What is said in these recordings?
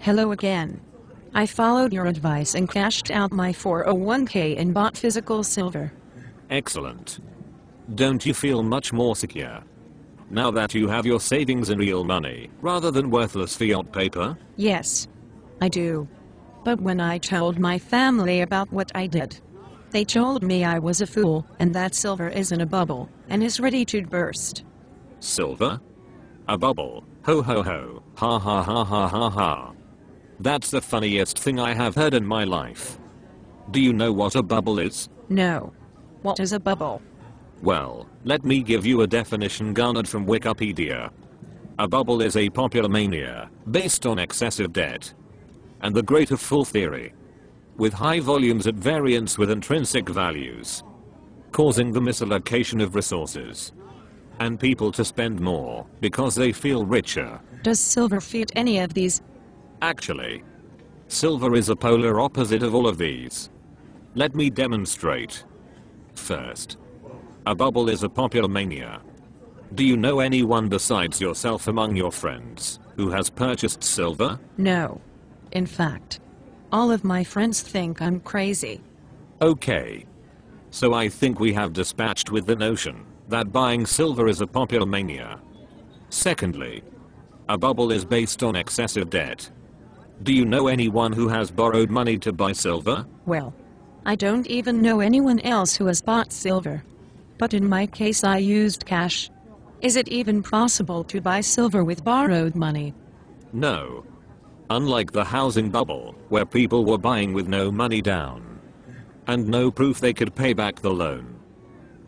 Hello again. I followed your advice and cashed out my 401k and bought physical silver. Excellent. Don't you feel much more secure now that you have your savings in real money rather than worthless fiat paper? Yes, I do. But when I told my family about what I did, they told me I was a fool and that silver is in a bubble and is ready to burst. Silver? A bubble? Ho ho ho. Ha ha ha ha ha ha. That's the funniest thing I have heard in my life. Do you know what a bubble is? No. What is a bubble? Well, let me give you a definition garnered from Wikipedia. A bubble is a popular mania based on excessive debt and the greater fool theory, with high volumes at variance with intrinsic values, causing the misallocation of resources and people to spend more because they feel richer. Does silver fit any of these? Actually, silver is a polar opposite of all of these. Let me demonstrate. First, a bubble is a popular mania. Do you know anyone besides yourself among your friends who has purchased silver? No. In fact, all of my friends think I'm crazy. Okay. So I think we have dispatched with the notion that buying silver is a popular mania. Secondly, a bubble is based on excessive debt. Do you know anyone who has borrowed money to buy silver? Well, I don't even know anyone else who has bought silver. But in my case I used cash. Is it even possible to buy silver with borrowed money? No. Unlike the housing bubble, where people were buying with no money down and no proof they could pay back the loan.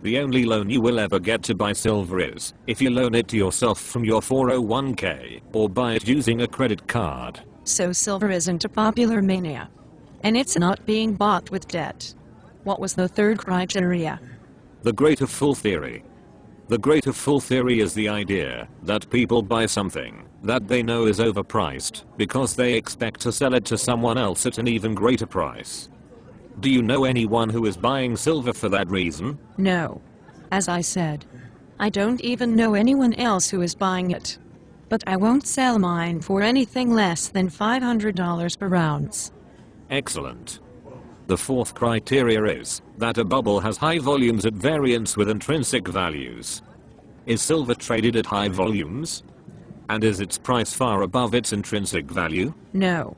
The only loan you will ever get to buy silver is if you loan it to yourself from your 401k or buy it using a credit card. So silver isn't a popular mania. And it's not being bought with debt. What was the third criteria? The greater fool theory. The greater fool theory is the idea that people buy something that they know is overpriced because they expect to sell it to someone else at an even greater price. Do you know anyone who is buying silver for that reason? No. As I said, I don't even know anyone else who is buying it. But I won't sell mine for anything less than $500 per ounce. Excellent. The fourth criteria is that a bubble has high volumes at variance with intrinsic values. Is silver traded at high volumes? And is its price far above its intrinsic value? No.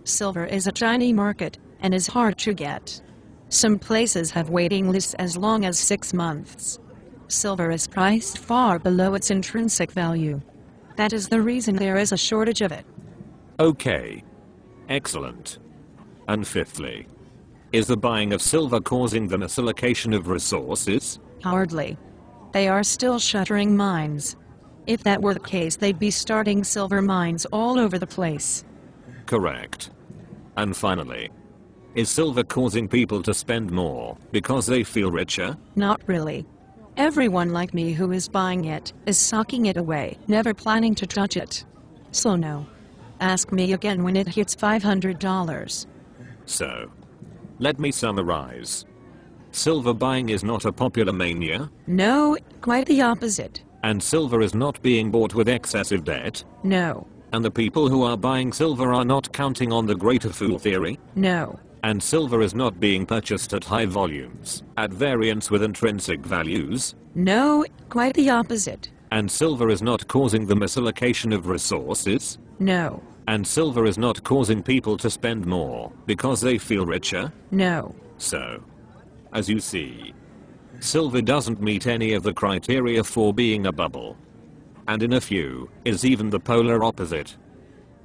Silver is a tiny market and is hard to get. Some places have waiting lists as long as 6 months. Silver is priced far below its intrinsic value. That is the reason there is a shortage of it. Okay. Excellent. And fifthly, is the buying of silver causing the misallocation of resources? Hardly. They are still shuttering mines. If that were the case, they'd be starting silver mines all over the place. Correct. And finally, is silver causing people to spend more because they feel richer? Not really. Everyone like me who is buying it is socking it away, never planning to touch it. So no. Ask me again when it hits $500. So, let me summarize. Silver buying is not a popular mania. No, quite the opposite. And silver is not being bought with excessive debt. No. And the people who are buying silver are not counting on the greater fool theory. No. And silver is not being purchased at high volumes, at variance with intrinsic values. No, quite the opposite. And silver is not causing the misallocation of resources. No. And silver is not causing people to spend more because they feel richer. No. So, as you see, silver doesn't meet any of the criteria for being a bubble. And in a few, is even the polar opposite.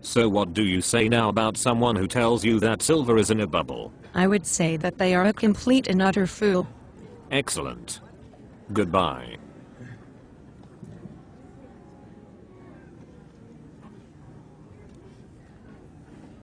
So what do you say now about someone who tells you that silver is in a bubble? I would say that they are a complete and utter fool. Excellent. Goodbye.